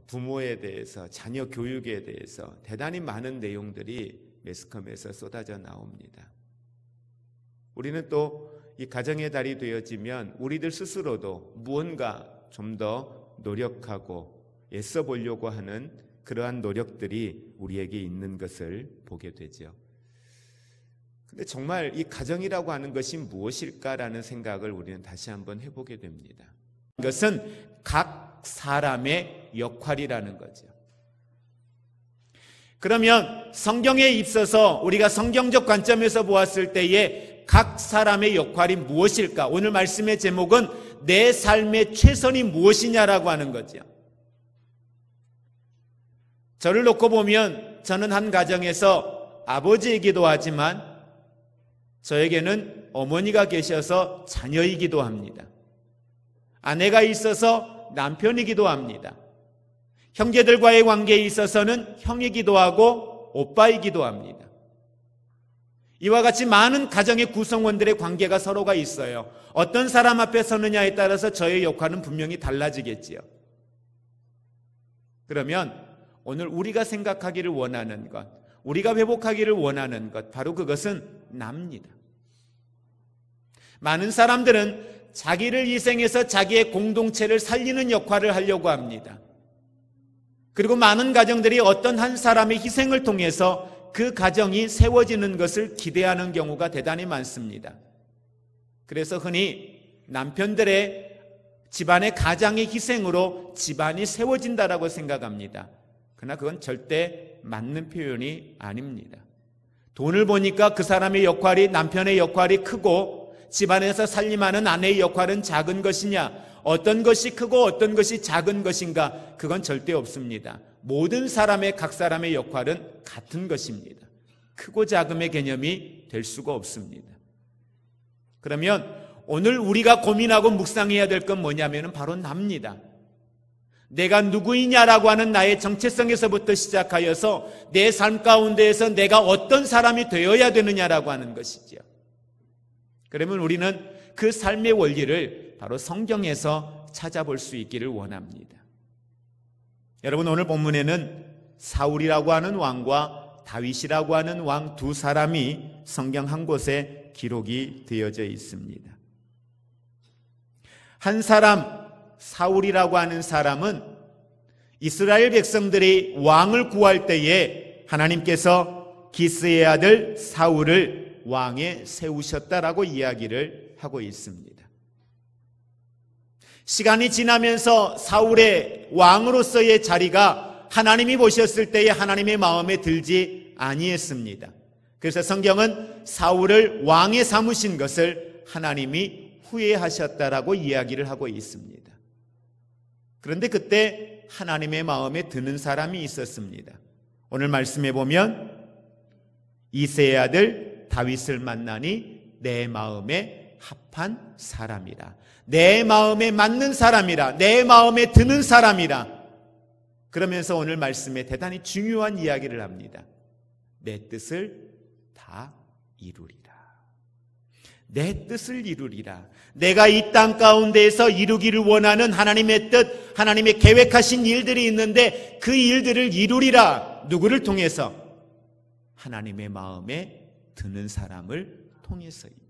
부모에 대해서, 자녀 교육에 대해서 대단히 많은 내용들이 매스컴에서 쏟아져 나옵니다. 우리는 또 이 가정의 달이 되어지면 우리들 스스로도 무언가 좀 더 노력하고 애써 보려고 하는 그러한 노력들이 우리에게 있는 것을 보게 되죠. 근데 정말 이 가정이라고 하는 것이 무엇일까라는 생각을 우리는 다시 한번 해보게 됩니다. 이것은 각 사람의 역할이라는 거죠. 그러면 성경에 있어서 우리가 성경적 관점에서 보았을 때에 각 사람의 역할이 무엇일까? 오늘 말씀의 제목은 내 삶의 최선이 무엇이냐라고 하는 거죠. 저를 놓고 보면 저는 한 가정에서 아버지이기도 하지만 저에게는 어머니가 계셔서 자녀이기도 합니다. 아내가 있어서 남편이기도 합니다. 형제들과의 관계에 있어서는 형이기도 하고 오빠이기도 합니다. 이와 같이 많은 가정의 구성원들의 관계가 서로가 있어요. 어떤 사람 앞에 서느냐에 따라서 저의 역할은 분명히 달라지겠지요. 그러면 오늘 우리가 생각하기를 원하는 것, 우리가 회복하기를 원하는 것, 바로 그것은 납니다. 많은 사람들은 자기를 희생해서 자기의 공동체를 살리는 역할을 하려고 합니다. 그리고 많은 가정들이 어떤 한 사람의 희생을 통해서 그 가정이 세워지는 것을 기대하는 경우가 대단히 많습니다. 그래서 흔히 남편들의 집안의 가장의 희생으로 집안이 세워진다라고 생각합니다. 그러나 그건 절대 맞는 표현이 아닙니다. 돈을 보니까 그 사람의 역할이, 남편의 역할이 크고 집안에서 살림하는 아내의 역할은 작은 것이냐, 어떤 것이 크고 어떤 것이 작은 것인가, 그건 절대 없습니다. 모든 사람의, 각 사람의 역할은 같은 것입니다. 크고 작음의 개념이 될 수가 없습니다. 그러면 오늘 우리가 고민하고 묵상해야 될 건 뭐냐면 바로 납니다. 내가 누구이냐라고 하는 나의 정체성에서부터 시작하여서 내 삶 가운데에서 내가 어떤 사람이 되어야 되느냐라고 하는 것이죠. 그러면 우리는 그 삶의 원리를 바로 성경에서 찾아볼 수 있기를 원합니다. 여러분, 오늘 본문에는 사울이라고 하는 왕과 다윗이라고 하는 왕 두 사람이 성경 한 곳에 기록이 되어져 있습니다. 한 사람, 사울이라고 하는 사람은 이스라엘 백성들이 왕을 구할 때에 하나님께서 기스의 아들 사울을 왕에 세우셨다라고 이야기를 하고 있습니다. 시간이 지나면서 사울의 왕으로서의 자리가 하나님이 보셨을 때에 하나님의 마음에 들지 아니했습니다. 그래서 성경은 사울을 왕에 삼으신 것을 하나님이 후회하셨다라고 이야기를 하고 있습니다. 그런데 그때 하나님의 마음에 드는 사람이 있었습니다. 오늘 말씀해 보면 이새의 아들 다윗을 만나니 내 마음에 합한 사람이라, 내 마음에 맞는 사람이라, 내 마음에 드는 사람이라. 그러면서 오늘 말씀에 대단히 중요한 이야기를 합니다. 내 뜻을 다 이루리라. 내 뜻을 이루리라. 내가 이 땅 가운데에서 이루기를 원하는 하나님의 뜻, 하나님의 계획하신 일들이 있는데 그 일들을 이루리라. 누구를 통해서? 하나님의 마음에 드는 사람을 통해서입니다.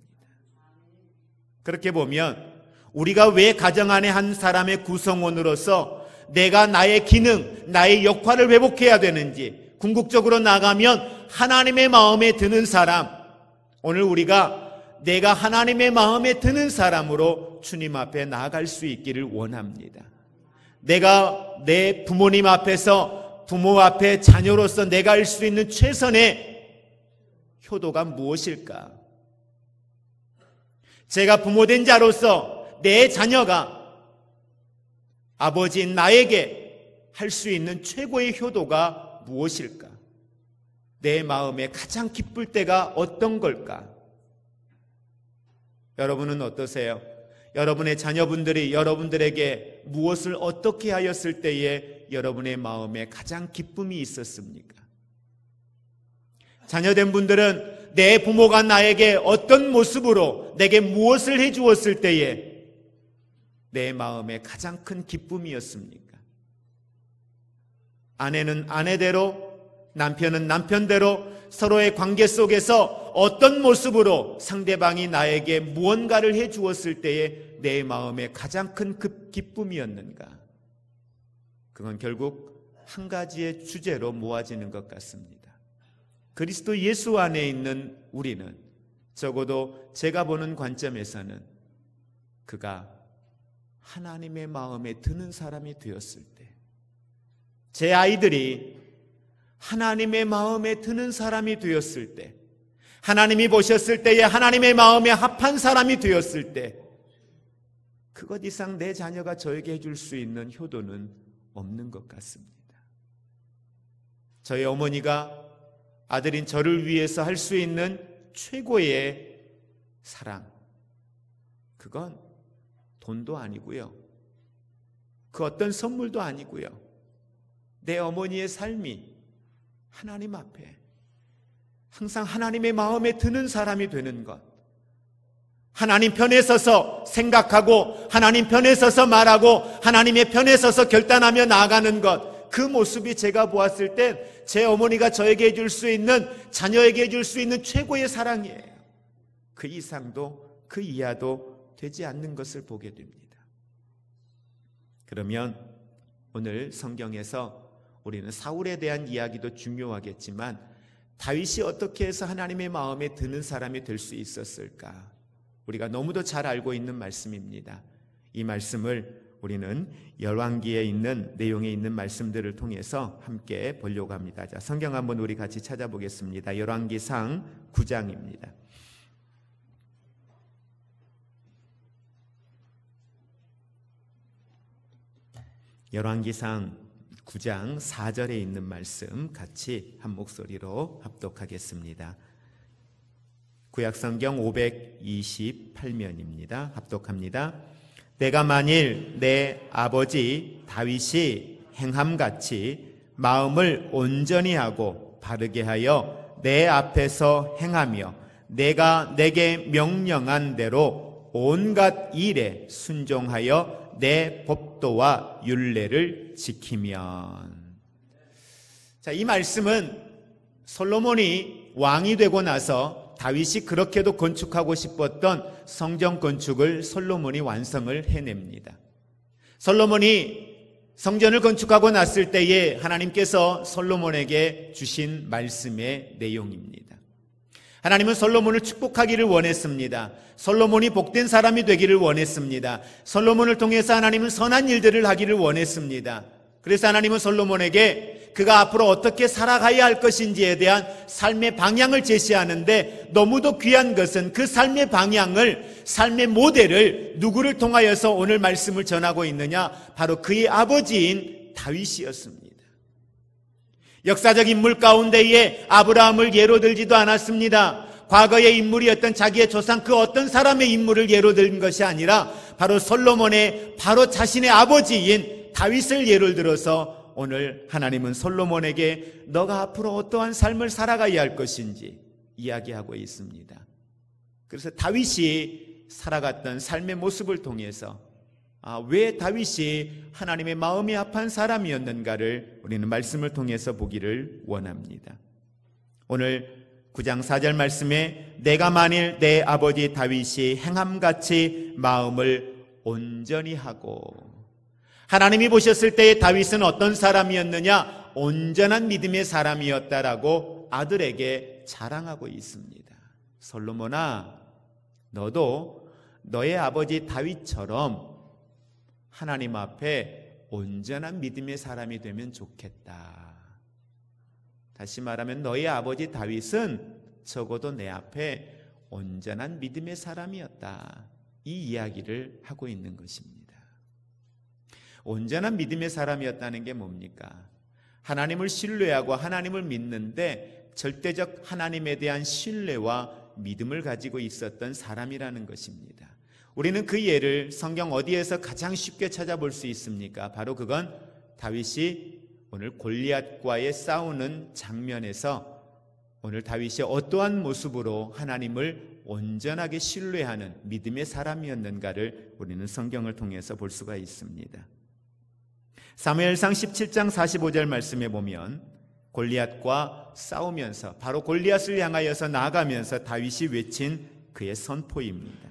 그렇게 보면 우리가 왜 가정 안에 한 사람의 구성원으로서 내가 나의 기능, 나의 역할을 회복해야 되는지, 궁극적으로 나가면 하나님의 마음에 드는 사람, 오늘 우리가 내가 하나님의 마음에 드는 사람으로 주님 앞에 나아갈 수 있기를 원합니다. 내가 내 부모님 앞에서, 부모 앞에 자녀로서 내가 할 수 있는 최선의 효도가 무엇일까? 제가 부모된 자로서 내 자녀가 아버지인 나에게 할 수 있는 최고의 효도가 무엇일까? 내 마음에 가장 기쁠 때가 어떤 걸까? 여러분은 어떠세요? 여러분의 자녀분들이 여러분들에게 무엇을 어떻게 하였을 때에 여러분의 마음에 가장 기쁨이 있었습니까? 자녀된 분들은 내 부모가 나에게 어떤 모습으로 내게 무엇을 해주었을 때에 내 마음에 가장 큰 기쁨이었습니까? 아내는 아내대로, 남편은 남편대로 서로의 관계 속에서 어떤 모습으로 상대방이 나에게 무언가를 해 주었을 때에 내 마음에 가장 큰 기쁨이었는가? 그건 결국 한 가지의 주제로 모아지는 것 같습니다. 그리스도 예수 안에 있는 우리는, 적어도 제가 보는 관점에서는 그가 하나님의 마음에 드는 사람이 되었을 때, 제 아이들이 하나님의 마음에 드는 사람이 되었을 때, 하나님이 보셨을 때에 하나님의 마음에 합한 사람이 되었을 때, 그것 이상 내 자녀가 저에게 해줄 수 있는 효도는 없는 것 같습니다. 저희 어머니가 아들인 저를 위해서 할 수 있는 최고의 사랑, 그건 돈도 아니고요, 그 어떤 선물도 아니고요, 내 어머니의 삶이 하나님 앞에 항상 하나님의 마음에 드는 사람이 되는 것, 하나님 편에 서서 생각하고 하나님 편에 서서 말하고 하나님의 편에 서서 결단하며 나아가는 것, 그 모습이 제가 보았을 때 제 어머니가 저에게 해줄 수 있는, 자녀에게 해줄 수 있는 최고의 사랑이에요. 그 이상도 그 이하도 되지 않는 것을 보게 됩니다. 그러면 오늘 성경에서 우리는 사울에 대한 이야기도 중요하겠지만 다윗이 어떻게 해서 하나님의 마음에 드는 사람이 될 수 있었을까? 우리가 너무도 잘 알고 있는 말씀입니다. 이 말씀을 우리는 열왕기에 있는 내용에 있는 말씀들을 통해서 함께 보려고 합니다. 자, 성경 한번 우리 같이 찾아보겠습니다. 열왕기상 9장입니다. 열왕기상 9장 4절에 있는 말씀 같이 한 목소리로 합독하겠습니다. 구약성경 528면입니다. 합독합니다. 내가 만일 내 아버지 다윗이 행함같이 마음을 온전히 하고 바르게 하여 내 앞에서 행하며 내가 내게 명령한 대로 온갖 일에 순종하여 내 법도와 율례를 지키면. 자, 이 말씀은 솔로몬이 왕이 되고 나서 다윗이 그렇게도 건축하고 싶었던 성전 건축을 솔로몬이 완성을 해냅니다. 솔로몬이 성전을 건축하고 났을 때에 하나님께서 솔로몬에게 주신 말씀의 내용입니다. 하나님은 솔로몬을 축복하기를 원했습니다. 솔로몬이 복된 사람이 되기를 원했습니다. 솔로몬을 통해서 하나님은 선한 일들을 하기를 원했습니다. 그래서 하나님은 솔로몬에게 그가 앞으로 어떻게 살아가야 할 것인지에 대한 삶의 방향을 제시하는데, 너무도 귀한 것은 그 삶의 방향을, 삶의 모델을 누구를 통하여서 오늘 말씀을 전하고 있느냐? 바로 그의 아버지인 다윗이었습니다. 역사적 인물 가운데에 아브라함을 예로 들지도 않았습니다. 과거의 인물이었던 자기의 조상 그 어떤 사람의 인물을 예로 든 것이 아니라 바로 솔로몬의 바로 자신의 아버지인 다윗을 예를 들어서 오늘 하나님은 솔로몬에게 너가 앞으로 어떠한 삶을 살아가야 할 것인지 이야기하고 있습니다. 그래서 다윗이 살아갔던 삶의 모습을 통해서 왜 다윗이 하나님의 마음에 합한 사람이었는가를 우리는 말씀을 통해서 보기를 원합니다. 오늘 9장 4절 말씀에 내가 만일 내 아버지 다윗이 행함같이 마음을 온전히 하고, 하나님이 보셨을 때에 다윗은 어떤 사람이었느냐? 온전한 믿음의 사람이었다라고 아들에게 자랑하고 있습니다. 솔로몬아, 너도 너의 아버지 다윗처럼 하나님 앞에 온전한 믿음의 사람이 되면 좋겠다. 다시 말하면 너의 아버지 다윗은 적어도 내 앞에 온전한 믿음의 사람이었다. 이 이야기를 하고 있는 것입니다. 온전한 믿음의 사람이었다는 게 뭡니까? 하나님을 신뢰하고 하나님을 믿는데 절대적 하나님에 대한 신뢰와 믿음을 가지고 있었던 사람이라는 것입니다. 우리는 그 예를 성경 어디에서 가장 쉽게 찾아볼 수 있습니까? 바로 그건 다윗이 오늘 골리앗과의 싸우는 장면에서 오늘 다윗이 어떠한 모습으로 하나님을 온전하게 신뢰하는 믿음의 사람이었는가를 우리는 성경을 통해서 볼 수가 있습니다. 사무엘상 17장 45절 말씀에 보면 골리앗과 싸우면서 바로 골리앗을 향하여서 나아가면서 다윗이 외친 그의 선포입니다.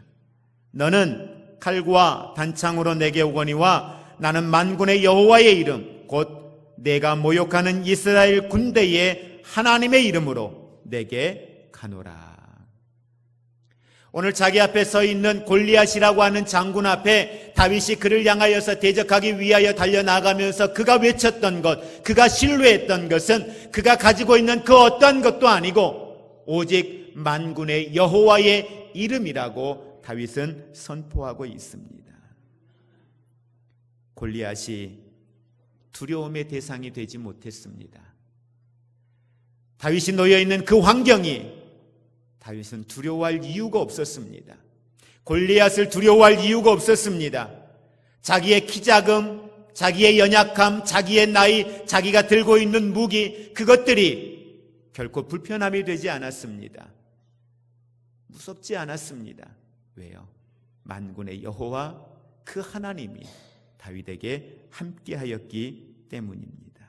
너는 칼과 단창으로 내게 오거니와 나는 만군의 여호와의 이름 곧 내가 모욕하는 이스라엘 군대의 하나님의 이름으로 내게 가노라. 오늘 자기 앞에 서 있는 골리앗이라고 하는 장군 앞에 다윗이 그를 향하여서 대적하기 위하여 달려나가면서 그가 외쳤던 것, 그가 신뢰했던 것은 그가 가지고 있는 그 어떠한 것도 아니고 오직 만군의 여호와의 이름이라고 다윗은 선포하고 있습니다. 골리앗이 두려움의 대상이 되지 못했습니다. 다윗이 놓여있는 그 환경이 다윗은 두려워할 이유가 없었습니다. 골리앗을 두려워할 이유가 없었습니다. 자기의 키 작음, 자기의 연약함, 자기의 나이, 자기가 들고 있는 무기, 그것들이 결코 불편함이 되지 않았습니다. 무섭지 않았습니다. 왜요? 만군의 여호와 그 하나님이 다윗에게 함께하였기 때문입니다.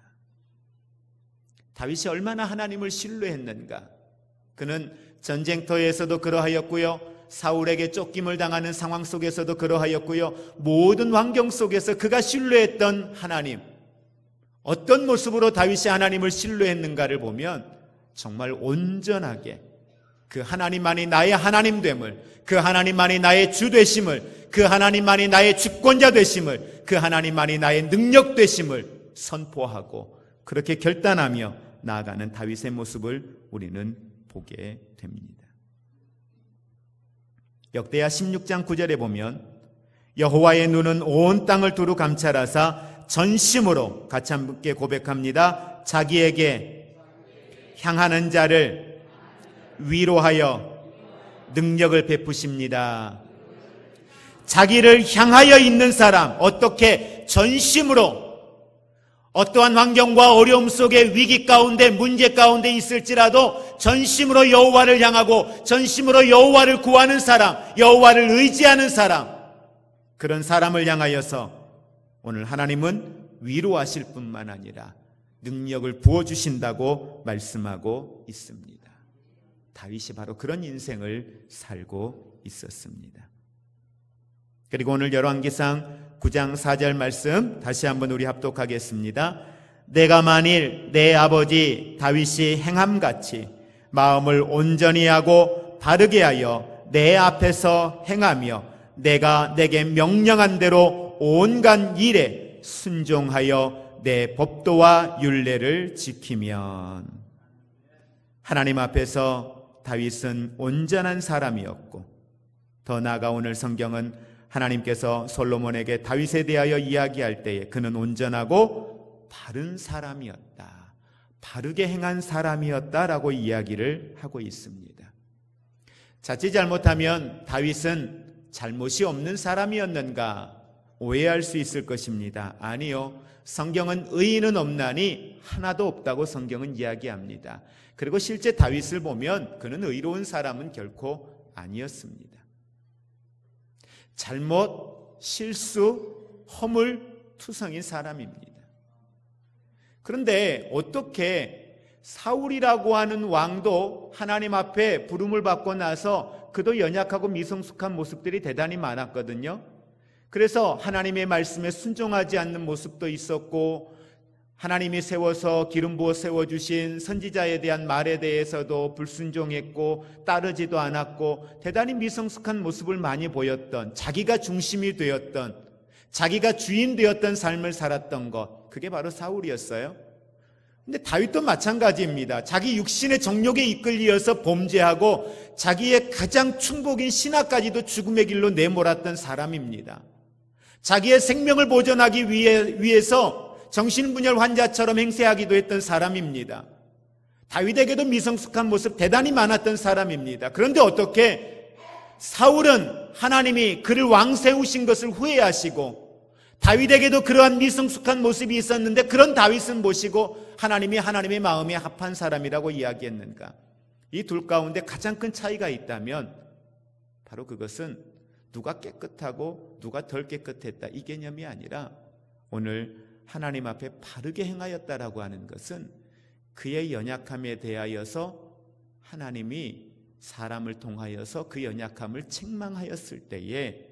다윗이 얼마나 하나님을 신뢰했는가? 그는 전쟁터에서도 그러하였고요, 사울에게 쫓김을 당하는 상황 속에서도 그러하였고요, 모든 환경 속에서 그가 신뢰했던 하나님, 어떤 모습으로 다윗이 하나님을 신뢰했는가를 보면 정말 온전하게 그 하나님만이 나의 하나님됨을, 그 하나님만이 나의 주 되심을, 그 하나님만이 나의 주권자 되심을, 그 하나님만이 나의 능력 되심을 선포하고 그렇게 결단하며 나아가는 다윗의 모습을 우리는 보게 됩니다. 역대하 16장 9절에 보면 여호와의 눈은 온 땅을 두루 감찰하사 전심으로 같이 함께 고백합니다. 자기에게 향하는 자를 위로하여 능력을 베푸십니다. 자기를 향하여 있는 사람, 어떻게 전심으로 어떠한 환경과 어려움 속에 위기 가운데 문제 가운데 있을지라도 전심으로 여호와를 향하고 전심으로 여호와를 구하는 사람, 여호와를 의지하는 사람, 그런 사람을 향하여서 오늘 하나님은 위로하실 뿐만 아니라 능력을 부어주신다고 말씀하고 있습니다. 다윗이 바로 그런 인생을 살고 있었습니다. 그리고 오늘 열왕기상 9장 4절 말씀 다시 한번 우리 합독하겠습니다. 내가 만일 내 아버지 다윗이 행함같이 마음을 온전히 하고 바르게 하여 내 앞에서 행하며 내가 내게 명령한 대로 온갖 일에 순종하여 내 법도와 율례를 지키면. 하나님 앞에서 다윗은 온전한 사람이었고, 더 나아가 오늘 성경은 하나님께서 솔로몬에게 다윗에 대하여 이야기할 때에 그는 온전하고 바른 사람이었다, 바르게 행한 사람이었다라고 이야기를 하고 있습니다. 자칫 잘못하면 다윗은 잘못이 없는 사람이었는가 오해할 수 있을 것입니다. 아니요, 성경은 의인은 없나니 하나도 없다고 성경은 이야기합니다. 그리고 실제 다윗을 보면 그는 의로운 사람은 결코 아니었습니다. 잘못, 실수, 허물 투성인 사람입니다. 그런데 어떻게 사울이라고 하는 왕도 하나님 앞에 부름을 받고 나서 그도 연약하고 미성숙한 모습들이 대단히 많았거든요. 그래서 하나님의 말씀에 순종하지 않는 모습도 있었고, 하나님이 세워서 기름 부어 세워주신 선지자에 대한 말에 대해서도 불순종했고 따르지도 않았고 대단히 미성숙한 모습을 많이 보였던, 자기가 중심이 되었던, 자기가 주인 되었던 삶을 살았던 것, 그게 바로 사울이었어요. 근데 다윗도 마찬가지입니다. 자기 육신의 정욕에 이끌려서 범죄하고 자기의 가장 충복인 신하까지도 죽음의 길로 내몰았던 사람입니다. 자기의 생명을 보존하기 위해서 정신분열 환자처럼 행세하기도 했던 사람입니다. 다윗에게도 미성숙한 모습 대단히 많았던 사람입니다. 그런데 어떻게 사울은 하나님이 그를 왕 세우신 것을 후회하시고, 다윗에게도 그러한 미성숙한 모습이 있었는데 그런 다윗은 모시고 하나님이 하나님의 마음에 합한 사람이라고 이야기했는가? 이 둘 가운데 가장 큰 차이가 있다면 바로 그것은 누가 깨끗하고 누가 덜 깨끗했다, 이 개념이 아니라 오늘 하나님 앞에 바르게 행하였다라고 하는 것은 그의 연약함에 대하여서 하나님이 사람을 통하여서 그 연약함을 책망하였을 때에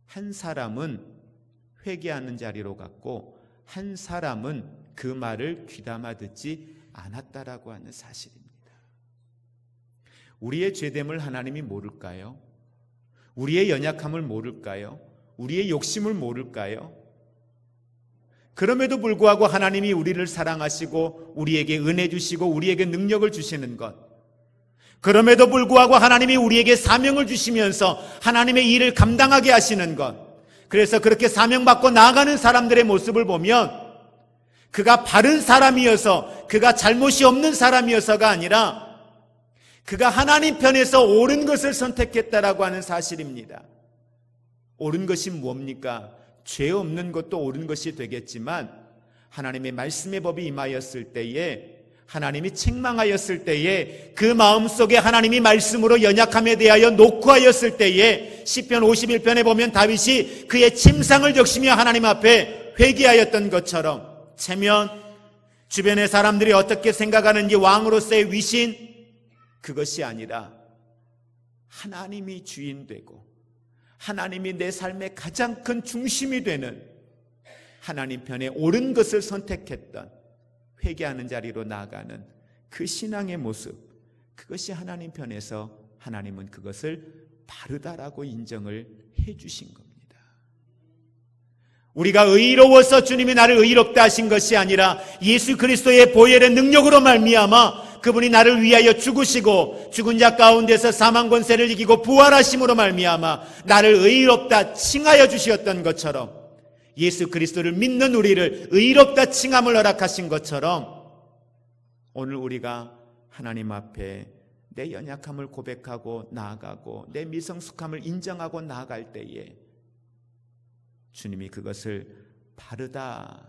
한 사람은 회개하는 자리로 갔고 한 사람은 그 말을 귀담아 듣지 않았다라고 하는 사실입니다. 우리의 죄됨을 하나님이 모를까요? 우리의 연약함을 모를까요? 우리의 욕심을 모를까요? 그럼에도 불구하고 하나님이 우리를 사랑하시고 우리에게 은혜 주시고 우리에게 능력을 주시는 것, 그럼에도 불구하고 하나님이 우리에게 사명을 주시면서 하나님의 일을 감당하게 하시는 것, 그래서 그렇게 사명받고 나아가는 사람들의 모습을 보면 그가 바른 사람이어서, 그가 잘못이 없는 사람이어서가 아니라 그가 하나님 편에서 옳은 것을 선택했다라고 하는 사실입니다. 옳은 것이 뭡니까? 죄 없는 것도 옳은 것이 되겠지만 하나님의 말씀의 법이 임하였을 때에, 하나님이 책망하였을 때에, 그 마음속에 하나님이 말씀으로 연약함에 대하여 녹화하였을 때에, 시편 51편에 보면 다윗이 그의 침상을 적시며 하나님 앞에 회개하였던 것처럼, 체면, 주변의 사람들이 어떻게 생각하는지 왕으로서의 위신, 그것이 아니라 하나님이 주인 되고 하나님이 내 삶의 가장 큰 중심이 되는 하나님 편에 옳은 것을 선택했던, 회개하는 자리로 나아가는 그 신앙의 모습, 그것이 하나님 편에서 하나님은 그것을 바르다라고 인정을 해 주신 겁니다. 우리가 의로워서 주님이 나를 의롭다 하신 것이 아니라 예수 그리스도의 보혈의 능력으로 말미암아 그분이 나를 위하여 죽으시고 죽은 자 가운데서 사망 권세를 이기고 부활하심으로 말미암아 나를 의롭다 칭하여 주셨던 것처럼, 예수 그리스도를 믿는 우리를 의롭다 칭함을 허락하신 것처럼, 오늘 우리가 하나님 앞에 내 연약함을 고백하고 나아가고 내 미성숙함을 인정하고 나아갈 때에 주님이 그것을 바르다,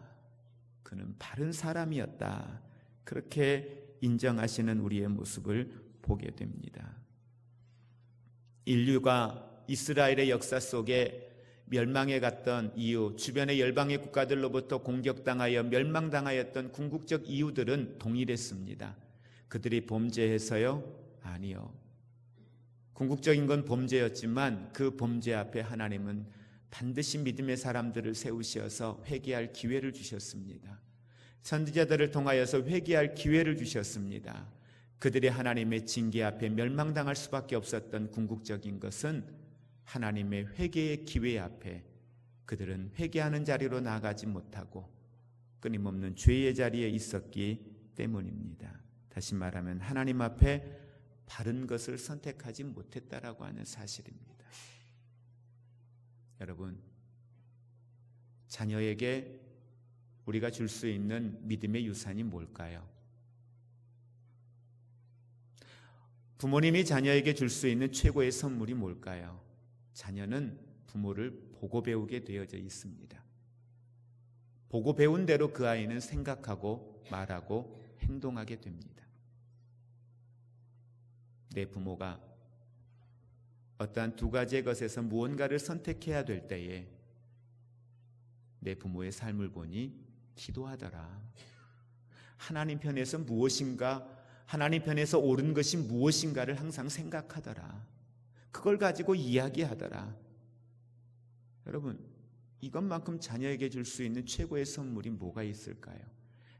그는 바른 사람이었다, 그렇게 인정하시는 우리의 모습을 보게 됩니다. 인류가 이스라엘의 역사 속에 멸망해 갔던 이유, 주변의 열방의 국가들로부터 공격당하여 멸망당하였던 궁극적 이유들은 동일했습니다. 그들이 범죄해서요? 아니요. 궁극적인 건 범죄였지만 그 범죄 앞에 하나님은 반드시 믿음의 사람들을 세우셔서 회개할 기회를 주셨습니다. 선지자들을 통하여서 회개할 기회를 주셨습니다. 그들이 하나님의 징계 앞에 멸망당할 수밖에 없었던 궁극적인 것은 하나님의 회개의 기회 앞에 그들은 회개하는 자리로 나아가지 못하고 끊임없는 죄의 자리에 있었기 때문입니다. 다시 말하면 하나님 앞에 바른 것을 선택하지 못했다라고 하는 사실입니다. 여러분, 자녀에게 우리가 줄 수 있는 믿음의 유산이 뭘까요? 부모님이 자녀에게 줄 수 있는 최고의 선물이 뭘까요? 자녀는 부모를 보고 배우게 되어져 있습니다. 보고 배운 대로 그 아이는 생각하고 말하고 행동하게 됩니다. 내 부모가 어떠한 두 가지의 것에서 무언가를 선택해야 될 때에 내 부모의 삶을 보니 기도하더라. 하나님 편에서 무엇인가, 하나님 편에서 옳은 것이 무엇인가를 항상 생각하더라. 그걸 가지고 이야기하더라. 여러분, 이것만큼 자녀에게 줄 수 있는 최고의 선물이 뭐가 있을까요?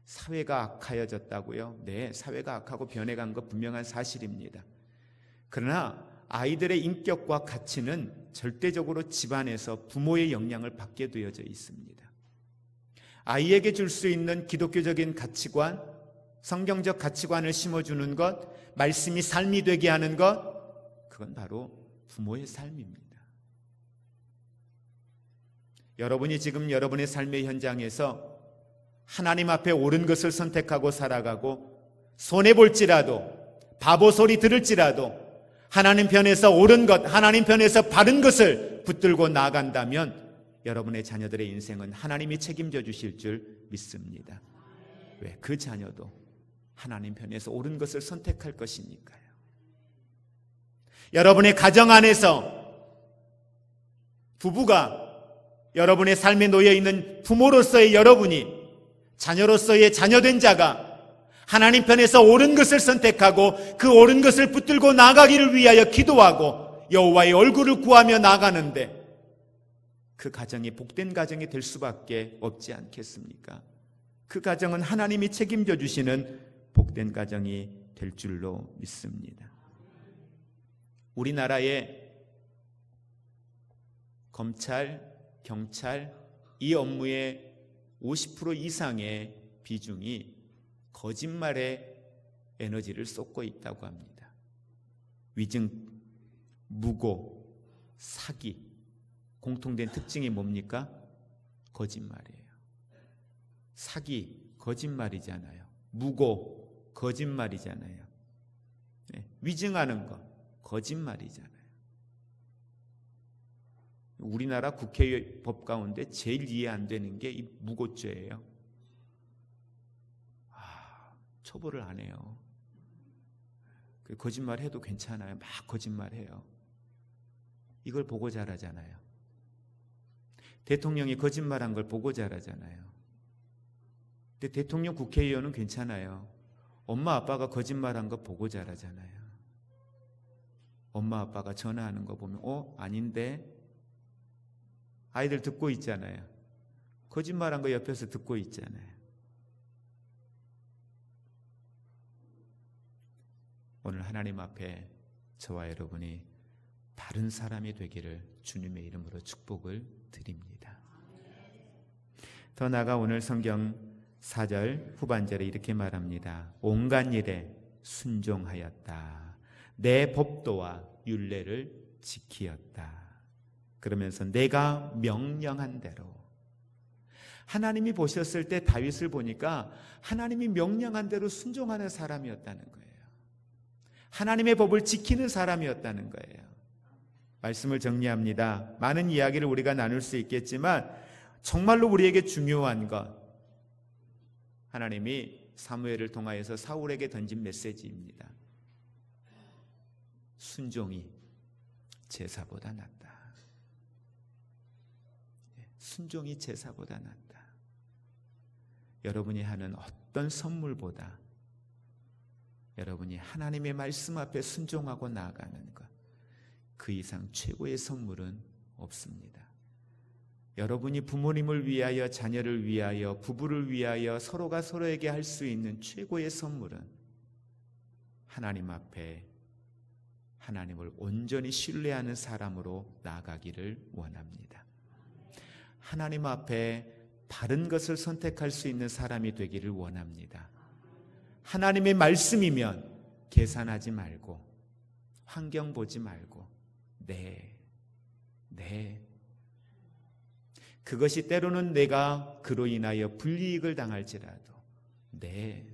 사회가 악하여졌다고요? 네, 사회가 악하고 변해간 것 분명한 사실입니다. 그러나 아이들의 인격과 가치는 절대적으로 집안에서 부모의 영향을 받게 되어져 있습니다. 아이에게 줄 수 있는 기독교적인 가치관, 성경적 가치관을 심어주는 것, 말씀이 삶이 되게 하는 것, 그건 바로 부모의 삶입니다. 여러분이 지금 여러분의 삶의 현장에서 하나님 앞에 옳은 것을 선택하고 살아가고 손해볼지라도, 바보 소리 들을지라도 하나님 편에서 옳은 것, 하나님 편에서 바른 것을 붙들고 나아간다면 여러분의 자녀들의 인생은 하나님이 책임져 주실 줄 믿습니다. 왜? 그 자녀도 하나님 편에서 옳은 것을 선택할 것이니까요. 여러분의 가정 안에서 부부가 여러분의 삶에 놓여있는 부모로서의 여러분이, 자녀로서의 자녀된 자가 하나님 편에서 옳은 것을 선택하고 그 옳은 것을 붙들고 나가기를 위하여 기도하고 여호와의 얼굴을 구하며 나가는데 그 가정이 복된 가정이 될 수밖에 없지 않겠습니까? 그 가정은 하나님이 책임져 주시는 복된 가정이 될 줄로 믿습니다. 우리나라의 검찰, 경찰 이 업무의 50% 이상의 비중이 거짓말에 에너지를 쏟고 있다고 합니다. 위증, 무고, 사기 공통된 특징이 뭡니까? 거짓말이에요. 사기, 거짓말이잖아요. 무고, 거짓말이잖아요. 위증하는 거, 거짓말이잖아요. 우리나라 국회법 가운데 제일 이해 안 되는 게 이 무고죄예요. 처벌을 안 해요. 거짓말 해도 괜찮아요. 막 거짓말해요. 이걸 보고 자라잖아요. 대통령이 거짓말한 걸 보고 자라잖아요. 근데 대통령, 국회의원은 괜찮아요. 엄마 아빠가 거짓말한 거 보고 자라잖아요. 엄마 아빠가 전화하는 거 보면 아닌데? 아이들 듣고 있잖아요. 거짓말한 거 옆에서 듣고 있잖아요. 오늘 하나님 앞에 저와 여러분이 바른 사람이 되기를 주님의 이름으로 축복을 드립니다. 더 나아가 오늘 성경 4절 후반절에 이렇게 말합니다. 온갖 일에 순종하였다. 내 법도와 율례를 지키었다. 그러면서 내가 명령한 대로. 하나님이 보셨을 때 다윗을 보니까 하나님이 명령한 대로 순종하는 사람이었다는 거예요. 하나님의 법을 지키는 사람이었다는 거예요. 말씀을 정리합니다. 많은 이야기를 우리가 나눌 수 있겠지만 정말로 우리에게 중요한 것, 하나님이 사무엘을 통하여서 사울에게 던진 메시지입니다. 순종이 제사보다 낫다. 순종이 제사보다 낫다. 여러분이 하는 어떤 선물보다 여러분이 하나님의 말씀 앞에 순종하고 나아가는 것, 그 이상 최고의 선물은 없습니다. 여러분이 부모님을 위하여, 자녀를 위하여, 부부를 위하여 서로가 서로에게 할 수 있는 최고의 선물은 하나님 앞에 하나님을 온전히 신뢰하는 사람으로 나아가기를 원합니다. 하나님 앞에 바른 것을 선택할 수 있는 사람이 되기를 원합니다. 하나님의 말씀이면 계산하지 말고, 환경 보지 말고, 네. 그것이 때로는 내가 그로 인하여 불이익을 당할지라도, 네.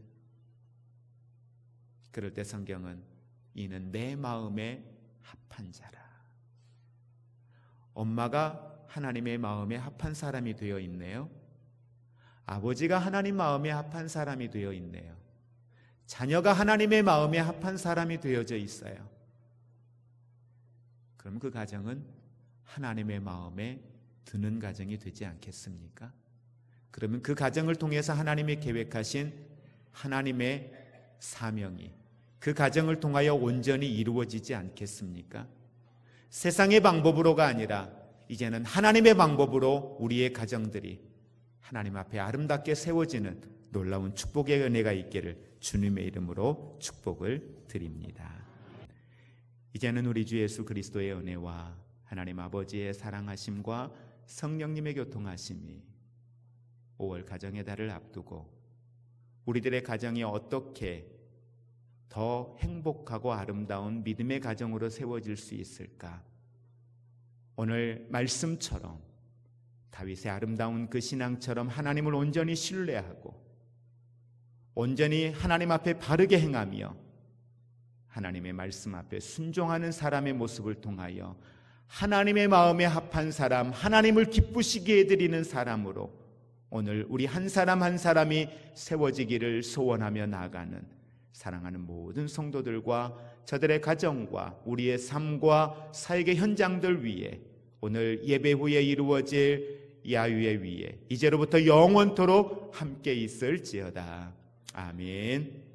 그럴 때 성경은 이는 내 마음에 합한 자라. 엄마가 하나님의 마음에 합한 사람이 되어 있네요. 아버지가 하나님 마음에 합한 사람이 되어 있네요. 자녀가 하나님의 마음에 합한 사람이 되어져 있어요. 그럼 그 가정은 하나님의 마음에 드는 가정이 되지 않겠습니까? 그러면 그 가정을 통해서 하나님이 계획하신 하나님의 사명이 그 가정을 통하여 온전히 이루어지지 않겠습니까? 세상의 방법으로가 아니라 이제는 하나님의 방법으로 우리의 가정들이 하나님 앞에 아름답게 세워지는 놀라운 축복의 은혜가 있기를 주님의 이름으로 축복을 드립니다. 이제는 우리 주 예수 그리스도의 은혜와 하나님 아버지의 사랑하심과 성령님의 교통하심이 5월 가정의 달을 앞두고 우리들의 가정이 어떻게 더 행복하고 아름다운 믿음의 가정으로 세워질 수 있을까? 오늘 말씀처럼 다윗의 아름다운 그 신앙처럼 하나님을 온전히 신뢰하고 온전히 하나님 앞에 바르게 행하며 하나님의 말씀 앞에 순종하는 사람의 모습을 통하여 하나님의 마음에 합한 사람, 하나님을 기쁘시게 해드리는 사람으로 오늘 우리 한 사람 한 사람이 세워지기를 소원하며 나아가는 사랑하는 모든 성도들과 저들의 가정과 우리의 삶과 사역의 현장들 위에 오늘 예배 후에 이루어질 야훼 위에 이제로부터 영원토록 함께 있을지어다. 아멘.